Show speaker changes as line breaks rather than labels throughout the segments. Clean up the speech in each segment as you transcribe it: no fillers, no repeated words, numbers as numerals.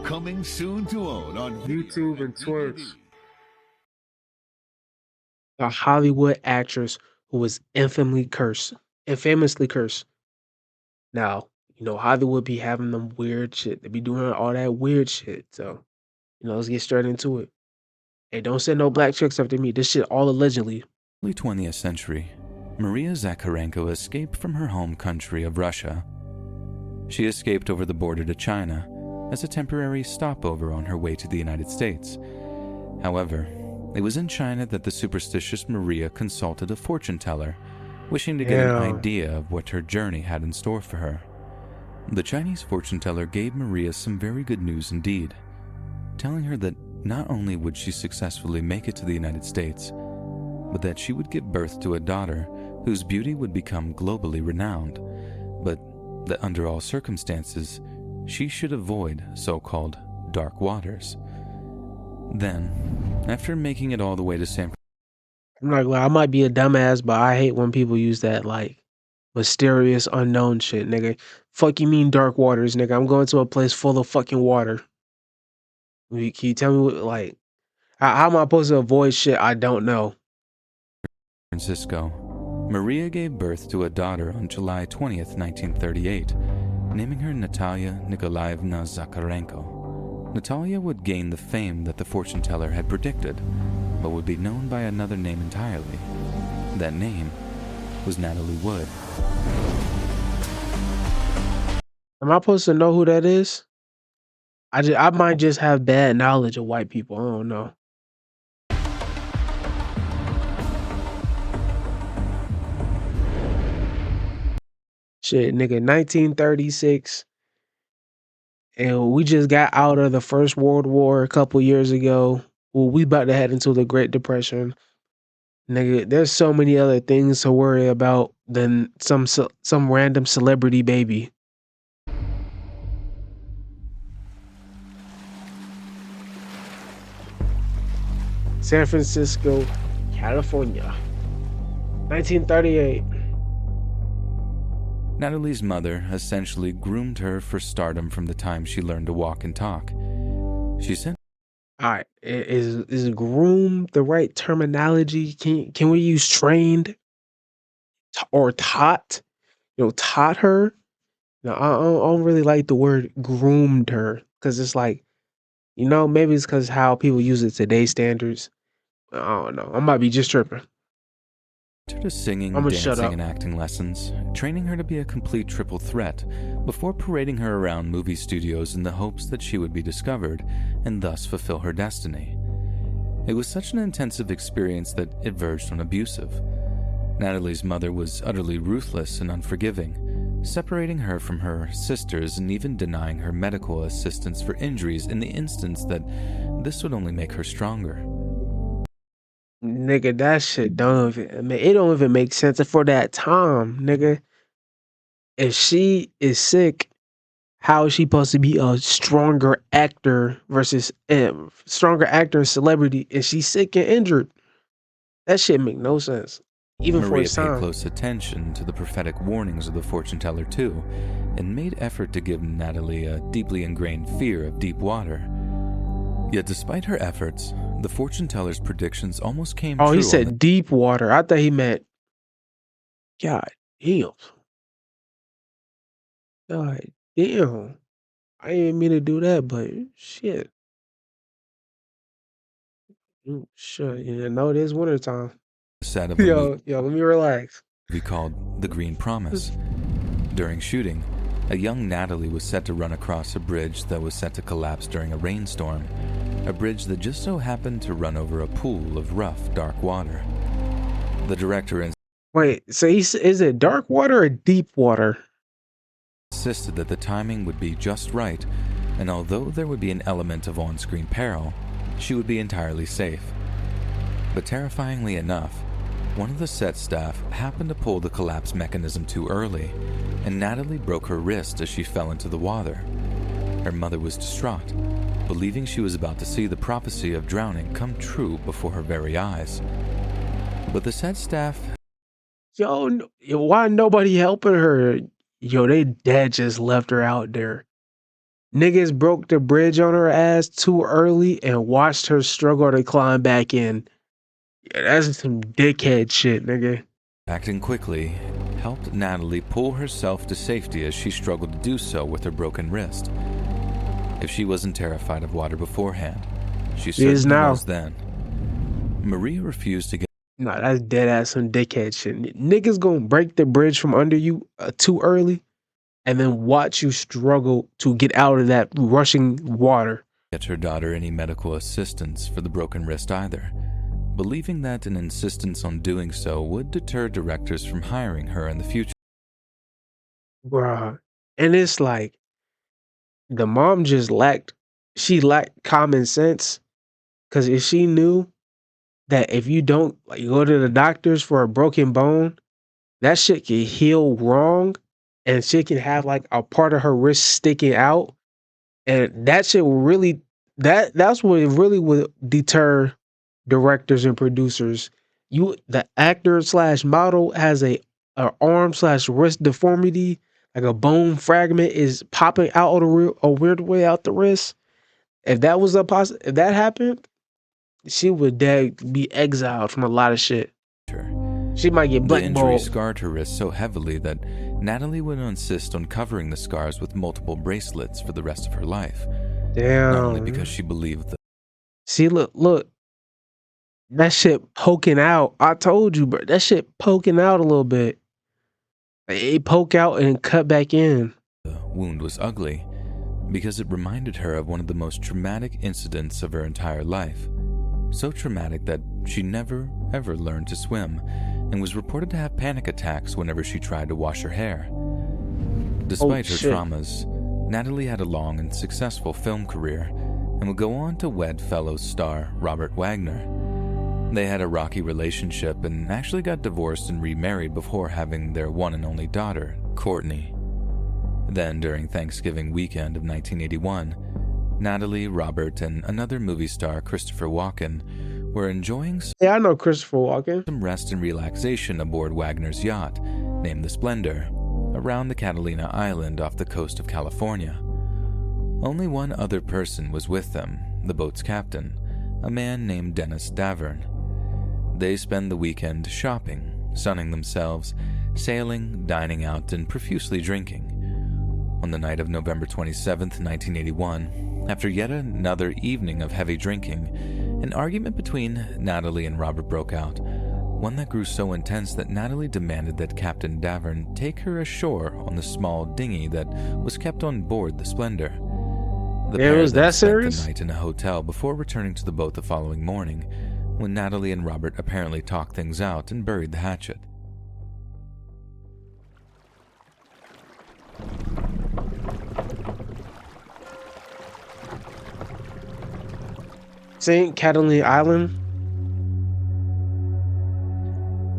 Coming soon to own on
YouTube
video
and
and DVD.
Twitch. A Hollywood actress who was infamously cursed. Now, Hollywood be having them weird shit. They be doing all that weird shit. So, let's get straight into it. Hey, don't send no black chicks after me. This shit all allegedly.
Early 20th century, Maria Zakharenko escaped from her home country of Russia. She escaped over the border to China as a temporary stopover on her way to the United States. However, it was in China that the superstitious Maria consulted a fortune teller, wishing to get an idea of what her journey had in store for her. The Chinese fortune teller gave Maria some very good news indeed, telling her that not only would she successfully make it to the United States, but that she would give birth to a daughter whose beauty would become globally renowned, but that under all circumstances, she should avoid so-called dark waters. Then, after making it all the way to San
I'm not gonna lie, I might be a dumbass, but I hate when people use that mysterious unknown shit, nigga. Fuck you mean dark waters, nigga? I'm going to a place full of fucking water. Can you tell me what, how am I supposed to avoid shit I don't know?
Francisco, Maria gave birth to a daughter on July 20th, 1938, naming her Natalia Nikolaevna Zakharenko. Natalia would gain the fame that the fortune teller had predicted, but would be known by another name entirely. That name was Natalie Wood.
Am I supposed to know who that is? I might just have bad knowledge of white people. I don't know. Shit, nigga, 1936. And we just got out of the First World War a couple years ago. Well, we about to head into the Great Depression. Nigga, there's so many other things to worry about than some random celebrity baby. San Francisco, California, 1938.
Natalie's mother essentially groomed her for stardom from the time she learned to walk and talk. She sent...
Alright, is groom the right terminology? Can we use trained or taught? Taught her? No, I don't really like the word groomed her, because it's like, maybe it's because how people use it today's standards. I don't know. I might be just tripping.
Her to singing, dancing, and acting lessons, training her to be a complete triple threat before parading her around movie studios in the hopes that she would be discovered and thus fulfill her destiny. It was such an intensive experience that it verged on abusive. Natalie's mother was utterly ruthless and unforgiving, separating her from her sisters and even denying her medical assistance for injuries in the instance that this would only make her stronger.
Nigga, that shit don't even make sense for that time, nigga. If she is sick, how is she supposed to be a stronger actor versus stronger actor and celebrity if she's sick and injured? That shit make no sense. Even
Maria
for
paid close attention to the prophetic warnings of the fortune teller too, and made effort to give Natalie a deeply ingrained fear of deep water. Yet despite her efforts, the fortune teller's predictions almost came true.
Oh, he said deep water. I thought he meant God damn. God damn. I didn't mean to do that, but shit. Sure, it is wintertime.
Set of
Yo, let me relax.
Be called The Green Promise. During shooting, a young Natalie was set to run across a bridge that was set to collapse during a rainstorm, a bridge that just so happened to run over a pool of rough, dark water. The director
Wait, so is it dark water or deep water?
Insisted that the timing would be just right, and although there would be an element of on-screen peril, she would be entirely safe. But terrifyingly enough, one of the set staff happened to pull the collapse mechanism too early, and Natalie broke her wrist as she fell into the water. Her mother was distraught, believing she was about to see the prophecy of drowning come true before her very eyes. But the set staff...
Yo, why nobody helping her? Yo, they dead just left her out there. Niggas broke the bridge on her ass too early and watched her struggle to climb back in. Yeah, that's some dickhead shit, nigga.
Acting quickly helped Natalie pull herself to safety as she struggled to do so with her broken wrist. If she wasn't terrified of water beforehand, she certainly
now.
was then. Maria refused to get
Nah, that's dead ass some dickhead shit. Niggas gonna break the bridge from under you too early and then watch you struggle to get out of that rushing water.
her daughter any medical assistance for the broken wrist either, believing that an insistence on doing so would deter directors from hiring her in the future.
Bruh. And it's like the mom just lacked common sense. Cause if she knew that if you don't like go to the doctors for a broken bone, that shit can heal wrong and she can have like a part of her wrist sticking out. And that shit will really that's what it really would deter directors and producers. The actor slash model has a arm slash wrist deformity, like a bone fragment is popping out of a weird way out the wrist. If that was if that happened, she would be exiled from a lot of shit. She might get
The injury
blackballed.
scarred her wrist so heavily that Natalie would insist on covering the scars with multiple bracelets for the rest of her life.
Damn.
Not only because she believed that.
See, look. That shit poking out. I told you, bro. That shit poking out a little bit. It poke out and cut back in.
The wound was ugly because it reminded her of one of the most traumatic incidents of her entire life. So traumatic that she never, ever learned to swim and was reported to have panic attacks whenever she tried to wash her hair. Despite her traumas, Natalie had a long and successful film career and would go on to wed fellow star Robert Wagner. They had a rocky relationship and actually got divorced and remarried before having their one and only daughter, Courtney. Then, during Thanksgiving weekend of 1981, Natalie, Robert, and another movie star, Christopher Walken, were enjoying
I know Christopher Walken.
some rest and relaxation aboard Wagner's yacht, named the Splendor, around the Catalina Island off the coast of California. Only one other person was with them, the boat's captain, a man named Dennis Davern. They spend the weekend shopping, sunning themselves, sailing, dining out, and profusely drinking. On the night of November 27, 1981, after yet another evening of heavy drinking, an argument between Natalie and Robert broke out, one that grew so intense that Natalie demanded that Captain Davern take her ashore on the small dinghy that was kept on board the Splendor. The pair
was
then
that
spent
serious?
the night in a hotel before returning to the boat the following morning, when Natalie and Robert apparently talked things out and buried the hatchet.
St. Catalina Island.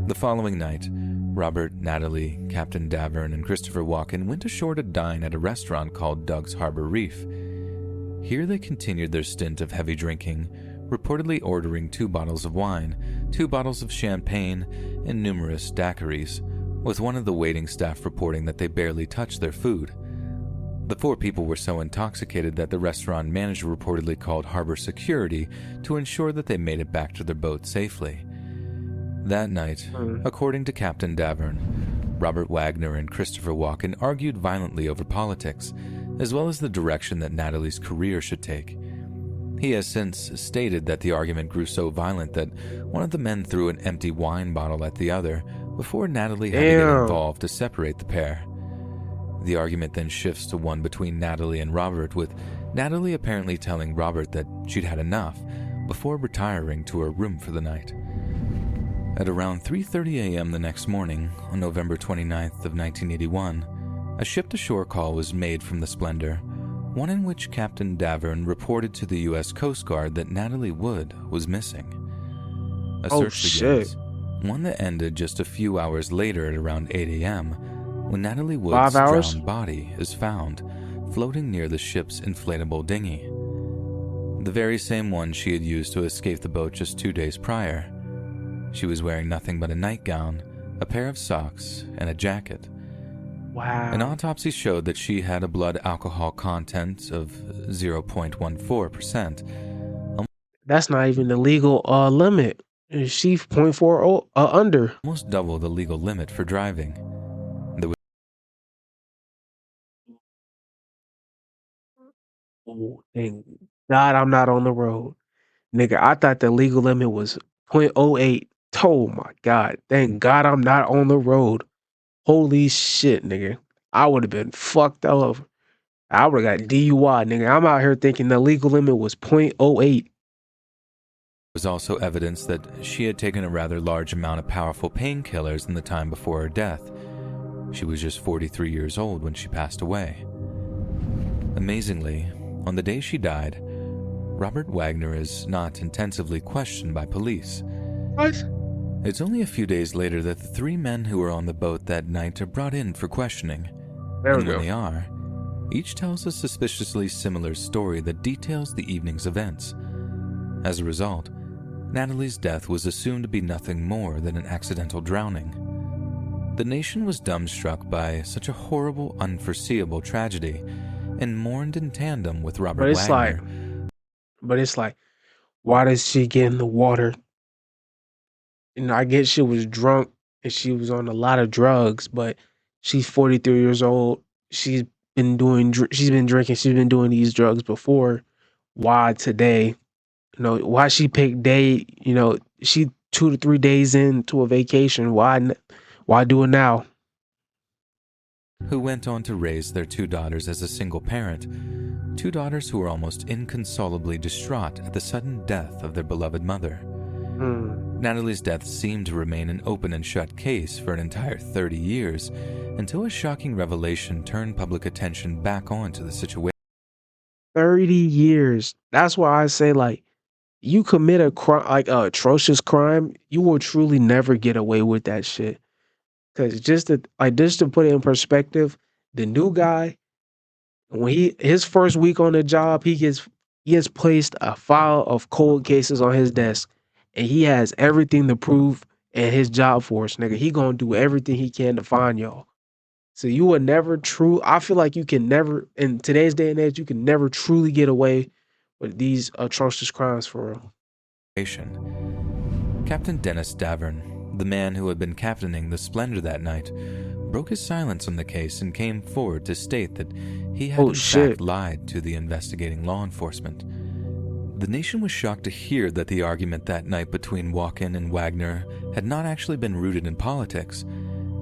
The following night, Robert, Natalie, Captain Davern, and Christopher Walken went ashore to dine at a restaurant called Doug's Harbor Reef. Here they continued their stint of heavy drinking, reportedly ordering 2 bottles of wine, 2 bottles of champagne, and numerous daiquiris, with one of the waiting staff reporting that they barely touched their food. The 4 people were so intoxicated that the restaurant manager reportedly called harbor security to ensure that they made it back to their boat safely. That night, according to Captain Davern, Robert Wagner and Christopher Walken argued violently over politics, as well as the direction that Natalie's career should take. He has since stated that the argument grew so violent that one of the men threw an empty wine bottle at the other before Natalie had to get involved to separate the pair. The argument then shifts to one between Natalie and Robert, with Natalie apparently telling Robert that she'd had enough before retiring to her room for the night. At around 3:30 a.m. the next morning, on November 29th of 1981, a ship-to-shore call was made from the Splendor, one in which Captain Davern reported to the U.S. Coast Guard that Natalie Wood was missing. A search begins, one that ended just a few hours later at around 8 a.m., when Natalie Wood's drowned body is found, floating near the ship's inflatable dinghy. The very same one she had used to escape the boat just 2 days prior. She was wearing nothing but a nightgown, a pair of socks, and a jacket. An
Wow.
autopsy showed that she had a blood alcohol content of 0.14%,
That's not even the legal limit. And she 0.40 under.
almost double the legal limit for driving. There was
Oh, thank God I'm not on the road. Nigga, I thought the legal limit was 0.08. Oh my God. Thank God I'm not on the road. Holy shit, nigga. I would have been fucked up. I would have got DUI, nigga. I'm out here thinking the legal limit was 0.08.
also evidence that she had taken a rather large amount of powerful painkillers in the time before her death. She was just 43 years old when she passed away. Amazingly, on the day she died, Robert Wagner is not intensively questioned by police.
What?
It's only a few days later that the three men who were on the boat that night are brought in for questioning.
There we
And when
go.
they are, each tells a suspiciously similar story that details the evening's events. As a result, Natalie's death was assumed to be nothing more than an accidental drowning. The nation was dumbstruck by such a horrible, unforeseeable tragedy and mourned in tandem with Robert
But it's like,
Wagner.
why does she get in the water? You know, I get she was drunk and she was on a lot of drugs, but she's 43 years old. She's she's been drinking, she's been doing these drugs before. Why today? You know, why she picked day, you know, she 2 to 3 days into a vacation. Why do it now?
who went on to raise their two daughters as a single parent, two daughters who were almost inconsolably distraught at the sudden death of their beloved mother.
Hmm.
Natalie's death seemed to remain an open and shut case for an entire 30 years, until a shocking revelation turned public attention back onto the situation.
30 years. That's why I say, like, you commit a crime, like a atrocious crime, you will truly never get away with that shit. Cause just to put it in perspective, the new guy, when his first week on the job, he has placed a file of cold cases on his desk, and he has everything to prove in his job force, nigga. He gonna do everything he can to find y'all. So you will never I feel like you can never, in today's day and age, you can never truly get away with these atrocious crimes for real.
Captain Dennis Davern, the man who had been captaining the Splendor that night, broke his silence on the case and came forward to state that he had in fact lied to the investigating law enforcement. The nation was shocked to hear that the argument that night between Walken and Wagner had not actually been rooted in politics,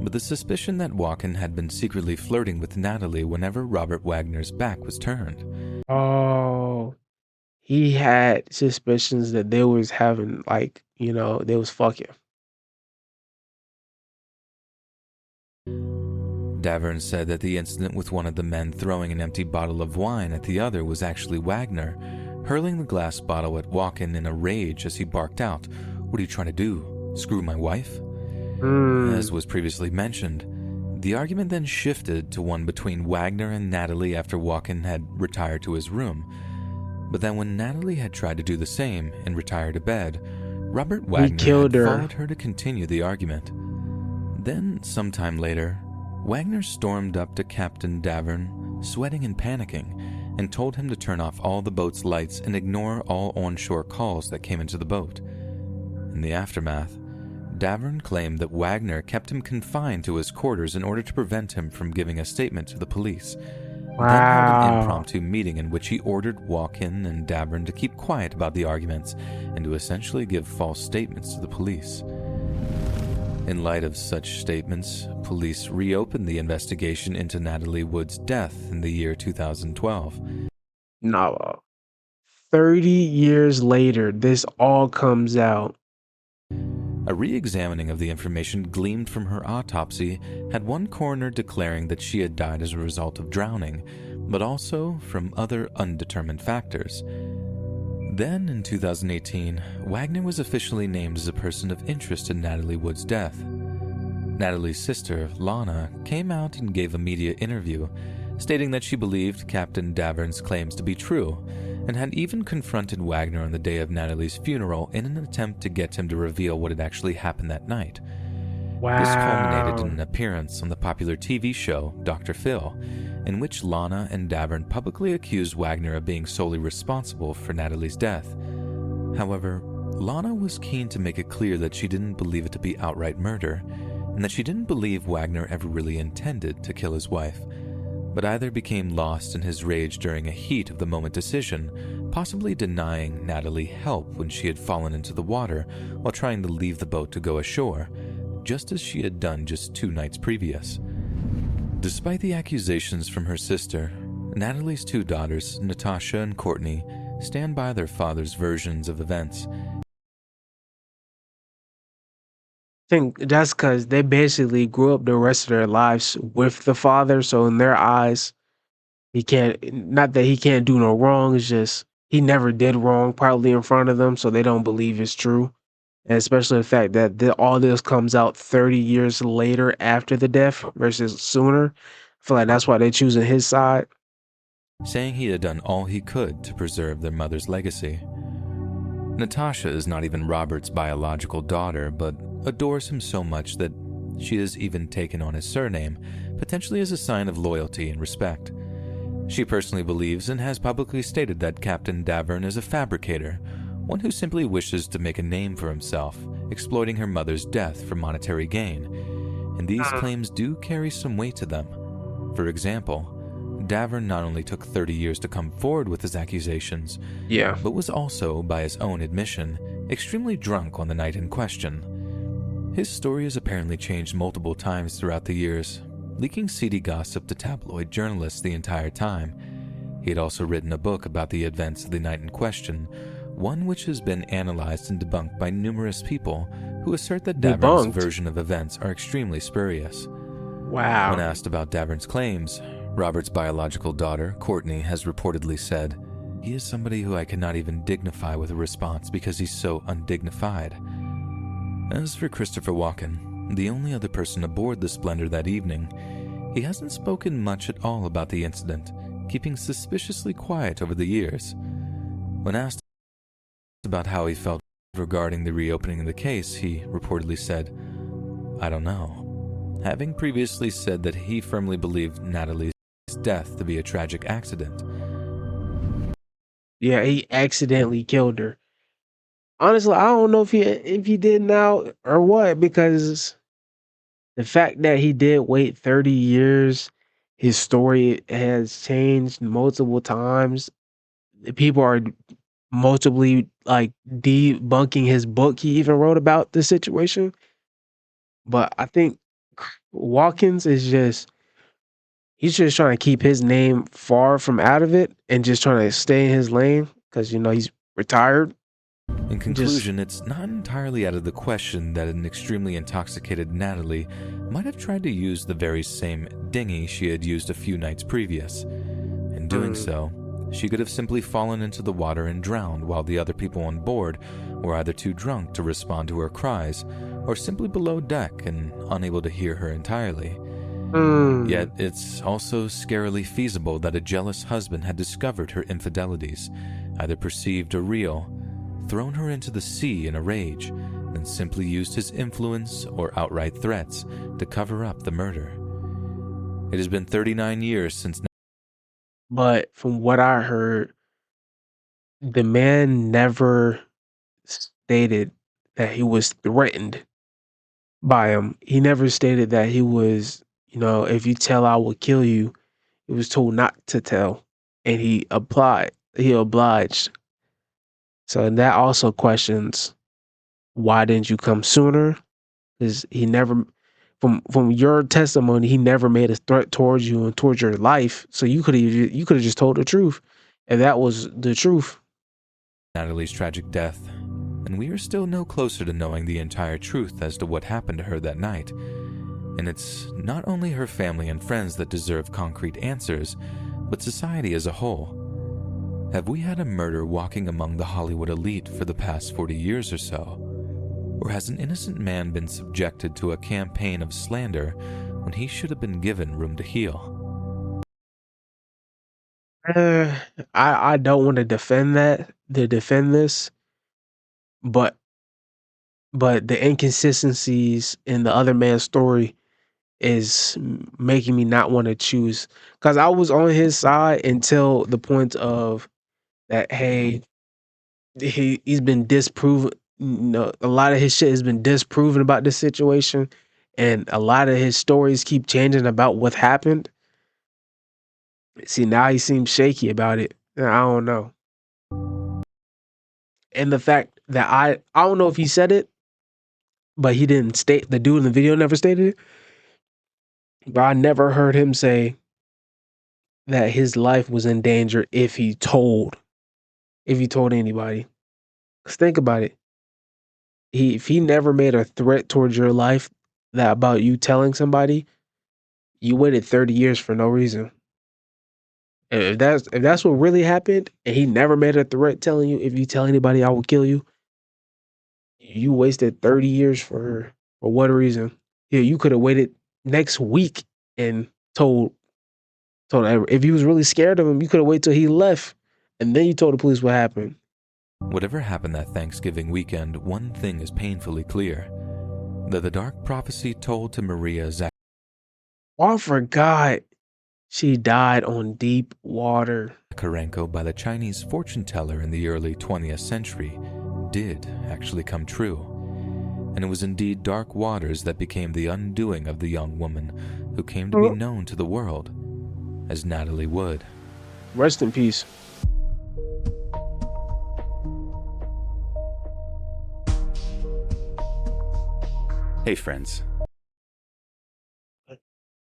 but the suspicion that Walken had been secretly flirting with Natalie whenever Robert Wagner's back was turned.
Oh, he had suspicions that they was having, like, you know, they was fucking.
Davern said that the incident with one of the men throwing an empty bottle of wine at the other was actually Wagner, hurling the glass bottle at Walken in a rage as he barked out, "What are you trying to do? Screw my wife?" As was previously mentioned, the argument then shifted to one between Wagner and Natalie after Walken had retired to his room. But then when Natalie had tried to do the same and retire to bed, Robert Wagner had followed her to continue the argument. Then, sometime later, Wagner stormed up to Captain Davern, sweating and panicking, and told him to turn off all the boat's lights and ignore all onshore calls that came into the boat. In the aftermath, Davern claimed that Wagner kept him confined to his quarters in order to prevent him from giving a statement to the police.
Wow.
Then held an impromptu meeting in which he ordered Walken and Davern to keep quiet about the arguments and to essentially give false statements to the police. In light of such statements, police reopened the investigation into Natalie Wood's death in the year 2012.
No. 30 years later, this all comes out.
A re-examining of the information gleaned from her autopsy had one coroner declaring that she had died as a result of drowning, but also from other undetermined factors. Then, in 2018, Wagner was officially named as a person of interest in Natalie Wood's death. Natalie's sister, Lana, came out and gave a media interview, stating that she believed Captain Davern's claims to be true, and had even confronted Wagner on the day of Natalie's funeral in an attempt to get him to reveal what had actually happened that night. This culminated in
Wow.
an appearance on the popular TV show Dr. Phil, in which Lana and Davern publicly accused Wagner of being solely responsible for Natalie's death. However, Lana was keen to make it clear that she didn't believe it to be outright murder, and that she didn't believe Wagner ever really intended to kill his wife, but either became lost in his rage during a heat of the moment decision, possibly denying Natalie help when she had fallen into the water while trying to leave the boat to go ashore, just as she had done just 2 nights previous. Despite the accusations from her sister, Natalie's 2 daughters, Natasha and Courtney, stand by their father's versions of events.
I think that's because they basically grew up the rest of their lives with the father. So in their eyes, he can't, not that he can't do no wrong, it's just he never did wrong, probably in front of them. So they don't believe it's true. And especially the fact that all this comes out 30 years later after the death versus sooner. I feel like that's why they're choosing his side.
Saying he had done all he could to preserve their mother's legacy. Natasha is not even Robert's biological daughter, but adores him so much that she has even taken on his surname, potentially as a sign of loyalty and respect. She personally believes and has publicly stated that Captain Davern is a fabricator, one who simply wishes to make a name for himself, exploiting her mother's death for monetary gain, and these claims do carry some weight to them. For example, Davern not only took 30 years to come forward with his accusations,
Yeah.
but was also, by his own admission, extremely drunk on the night in question. His story has apparently changed multiple times throughout the years, leaking seedy gossip to tabloid journalists the entire time. He had also written a book about the events of the night in question, one which has been analyzed and debunked by numerous people who assert that Davern's
Debunked?
version of events are extremely spurious.
Wow.
When asked about Davern's claims, Robert's biological daughter, Courtney, has reportedly said, "He is somebody who I cannot even dignify with a response because he's so undignified." As for Christopher Walken, the only other person aboard the Splendor that evening, he hasn't spoken much at all about the incident, keeping suspiciously quiet over the years. When asked about how he felt regarding the reopening of the case, he reportedly said, "I don't know," having previously said that he firmly believed Natalie's death to be a tragic accident.
Yeah, he accidentally killed her. Honestly, I don't know if he did now or what, because the fact that he did wait 30 years, his story has changed multiple times. People are multiply like debunking his book he even wrote about the situation. But I think Watkins is just he's just trying to keep his name far from out of it and just trying to stay in his lane because he's retired.
In
Just
conclusion, it's not entirely out of the question that an extremely intoxicated Natalie might have tried to use the very same dinghy she had used a few nights previous. In doing so, she could have simply fallen into the water and drowned while the other people on board were either too drunk to respond to her cries or simply below deck and unable to hear her entirely. Yet it's also scarily feasible that a jealous husband had discovered her infidelities, either perceived or real, thrown her into the sea in a rage, then simply used his influence or outright threats to cover up the murder. It has been 39 years since.
but from what I heard, the man never stated that he was threatened by him. He never stated that he was, if you tell, I will kill you. He was told not to tell, and he obliged. So that also questions why didn't you come sooner? Because he never, from your testimony, he never made a threat towards you and towards your life. So you could have just told the truth, and that was the truth.
Natalie's tragic death, and we are still no closer to knowing the entire truth as to what happened to her that night. And it's not only her family and friends that deserve concrete answers, but society as a whole. Have we had a murder walking among the Hollywood elite for the past 40 years or so? Or has an innocent man been subjected to a campaign of slander when he should have been given room to heal?
Uh, I don't want to defend this, but but the inconsistencies in the other man's story is making me not want to choose. Because I was on his side until the point of that. Hey, he's been disproven. No, a lot of his shit has been disproven about this situation, and a lot of his stories keep changing about what happened. See, now he seems shaky about it. I don't know. And the fact that I don't know if he said it, but he didn't state, the dude in the video never stated it. But I never heard him say that his life was in danger if he told anybody. Cause think about it. If he never made a threat towards your life that about you telling somebody, you waited 30 years for no reason. And if that's what really happened, and he never made a threat telling you, if you tell anybody I will kill you, you wasted 30 years for what reason? Yeah, you could have waited next week and told if you was really scared of him, you could have waited till he left, and then you told the police what happened.
Whatever happened that Thanksgiving weekend, one thing is painfully clear: that the dark prophecy told to Maria
Oh, I forgot. She died on deep water.
Zakharenko by the Chinese fortune teller in the early 20th century did actually come true. And it was indeed dark waters that became the undoing of the young woman who came to be known to the world as Natalie Wood.
Rest in peace.
Hey friends.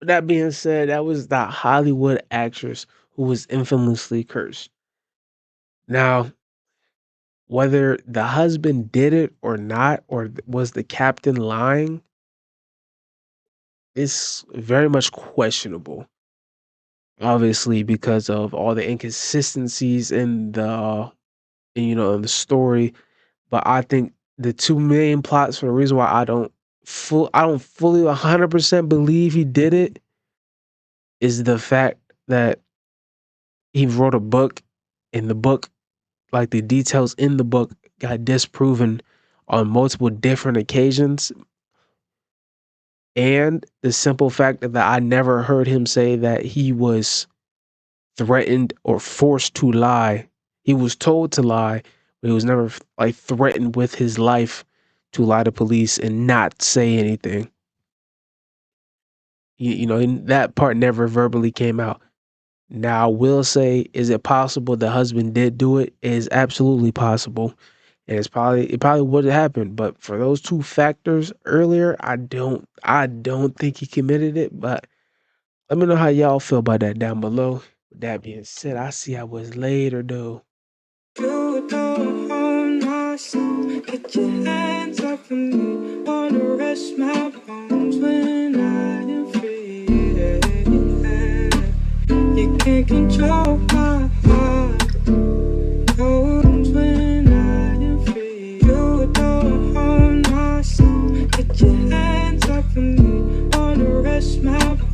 That being said, that was the Hollywood actress who was infamously cursed. Now, whether the husband did it or not, or was the captain lying, is very much questionable. Obviously, because of all the inconsistencies in in the story. But I think the two main plots for the reason why I don't fully 100% believe he did it is the fact that he wrote a book, and the book, like the details in the book, got disproven on multiple different occasions. And the simple fact that I never heard him say that he was threatened or forced to lie. He was told to lie, but he was never like threatened with his life to lie to police and not say anything. And that part never verbally came out. Now, I will say, is it possible the husband did do it? It is absolutely possible. And it probably would have happened. But for those two factors earlier, I don't think he committed it. But let me know how y'all feel about that down below. With that being said, I see I was later though. You don't hold my soul. Get your hands off of me. Wanna rest my bones when I am free. You can't control my heart. Bones when I am free. You don't hold my soul. Get your hands off of me. Wanna rest my bones.